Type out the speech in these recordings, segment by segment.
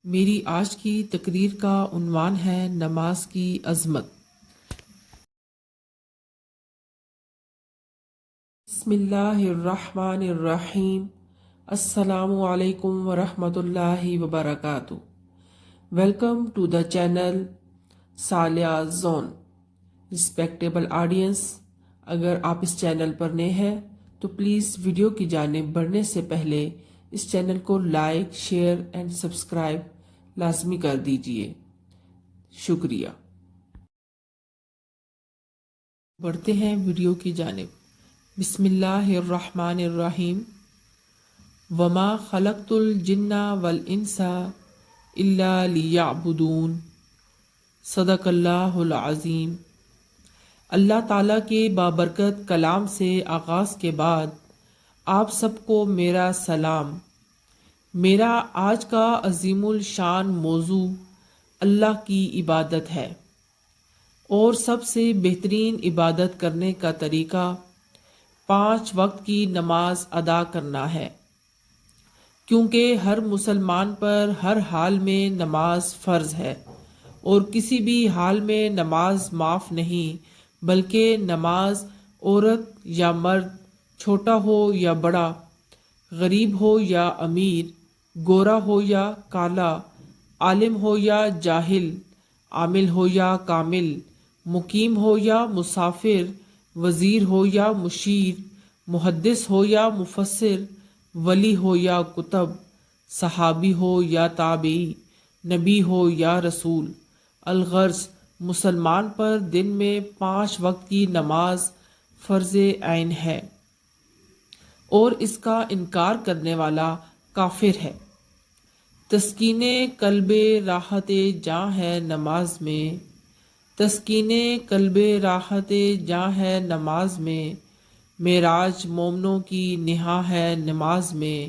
میری آج کی تقریر کا عنوان ہے نماز کی عظمت۔ بسم اللہ الرحمن الرحیم۔ السلام علیکم ورحمۃ اللہ وبرکاتہ۔ Welcome to the channel Saliha zone. Respectable audience, اگر آپ اس چینل پر نئے ہیں تو پلیز ویڈیو کی جانب بڑھنے سے پہلے اس چینل کو لائک، شیئر اینڈ سبسکرائب لازمی کر دیجئے، شکریہ۔ بڑھتے ہیں ویڈیو کی جانب۔ بسم اللہ الرحمن الرحیم۔ وما خلقت الجن والانس الا لیعبدون۔ صدق اللہ العظیم۔ اللہ تعالیٰ کے بابرکت کلام سے آغاز کے بعد آپ سب کو میرا سلام۔ میرا آج کا عظیم الشان موضوع اللہ کی عبادت ہے، اور سب سے بہترین عبادت کرنے کا طریقہ 5 وقت کی نماز ادا کرنا ہے، کیونکہ ہر مسلمان پر ہر حال میں نماز فرض ہے، اور کسی بھی حال میں نماز معاف نہیں، بلکہ نماز عورت یا مرد، چھوٹا ہو یا بڑا، غریب ہو یا امیر، گورا ہو یا کالا، عالم ہو یا جاہل، عامل ہو یا کامل، مقیم ہو یا مسافر، وزیر ہو یا مشیر، محدث ہو یا مفسر، ولی ہو یا کتب، صحابی ہو یا تابعی، نبی ہو یا رسول۔ الغرض مسلمان پر دن میں 5 وقت کی نماز فرض عین ہے، اور اس کا انکار کرنے والا کافر ہے۔ تسکین قلب راحت جاں ہے نماز میں، تسکین قلب راحت جاں ہے نماز میں، معراج مومنوں کی نہا ہے نماز میں۔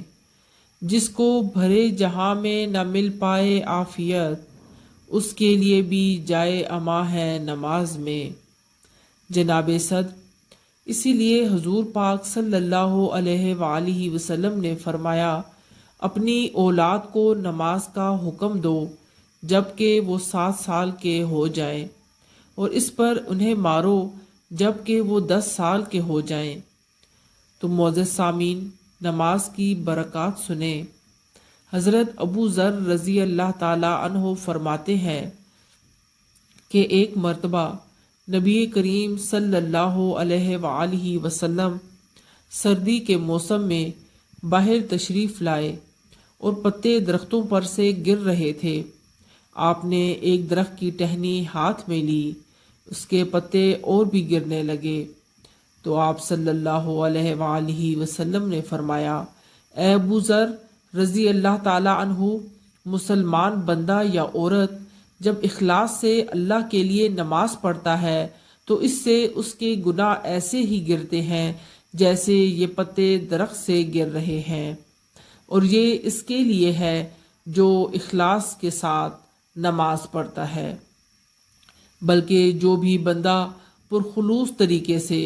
جس کو بھرے جہاں میں نہ مل پائے عافیت، اس کے لیے بھی جائے اما ہے نماز میں۔ جناب صدر، اسی لیے حضور پاک صلی اللہ علیہ وآلہ وسلم نے فرمایا، اپنی اولاد کو نماز کا حکم دو جب کہ وہ 7 سال کے ہو جائیں، اور اس پر انہیں مارو جب کہ وہ 10 سال کے ہو جائیں۔ تو معزز سامعین، نماز کی برکات سنیں۔ حضرت ابو ذر رضی اللہ تعالی عنہ فرماتے ہیں کہ ایک مرتبہ نبی کریم صلی اللہ علیہ وآلہ وسلم سردی کے موسم میں باہر تشریف لائے، اور پتے درختوں پر سے گر رہے تھے۔ آپ نے ایک درخت کی ٹہنی ہاتھ میں لی، اس کے پتے اور بھی گرنے لگے، تو آپ صلی اللہ علیہ وآلہ وسلم نے فرمایا، اے ابو ذر رضی اللہ تعالی عنہ، مسلمان بندہ یا عورت جب اخلاص سے اللہ کے لیے نماز پڑھتا ہے تو اس سے اس کے گناہ ایسے ہی گرتے ہیں جیسے یہ پتے درخت سے گر رہے ہیں، اور یہ اس کے لیے ہے جو اخلاص کے ساتھ نماز پڑھتا ہے۔ بلکہ جو بھی بندہ پرخلوص طریقے سے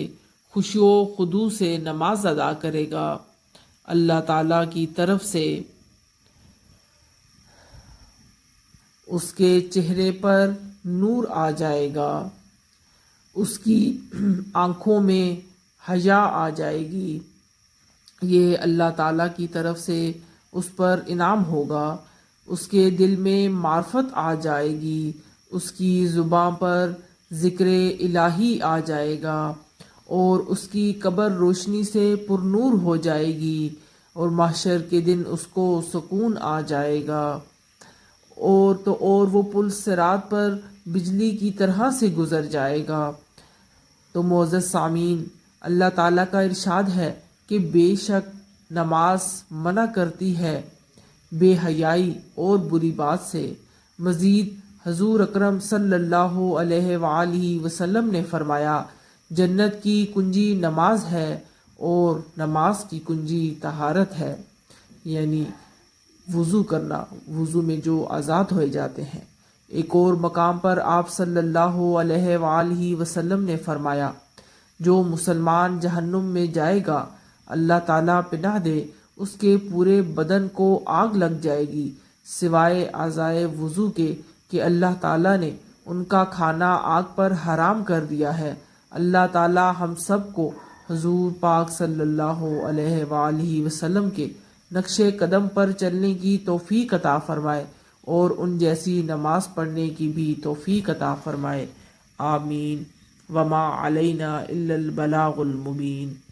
خشوع و خضوع سے نماز ادا کرے گا، اللہ تعالیٰ کی طرف سے اس کے چہرے پر نور آ جائے گا، اس کی آنکھوں میں حیا آ جائے گی، یہ اللہ تعالیٰ کی طرف سے اس پر انعام ہوگا، اس کے دل میں معرفت آ جائے گی، اس کی زبان پر ذکر الہی آ جائے گا، اور اس کی قبر روشنی سے پر نور ہو جائے گی، اور محشر کے دن اس کو سکون آ جائے گا، اور وہ پل صراط پر بجلی کی طرح سے گزر جائے گا۔ تو معزز سامعین، اللہ تعالیٰ کا ارشاد ہے کہ بے شک نماز منع کرتی ہے بے حیائی اور بری بات سے۔ مزید حضور اکرم صلی اللہ علیہ وآلہ وسلم نے فرمایا، جنت کی کنجی نماز ہے، اور نماز کی کنجی طہارت ہے، یعنی وضو کرنا، وضو میں جو آزاد ہوئے جاتے ہیں۔ ایک اور مقام پر آپ صلی اللہ علیہ وآلہ وسلم نے فرمایا، جو مسلمان جہنم میں جائے گا، اللہ تعالیٰ پناہ دے، اس کے پورے بدن کو آگ لگ جائے گی، سوائے اعضائے وضو کے کہ اللہ تعالیٰ نے ان کا کھانا آگ پر حرام کر دیا ہے۔ اللہ تعالیٰ ہم سب کو حضور پاک صلی اللہ علیہ وآلہ وسلم کے نقش قدم پر چلنے کی توفیق عطا فرمائے اور ان جیسی نماز پڑھنے کی بھی توفیق عطا فرمائے، آمین۔ وما علینا الا البلاغ المبین۔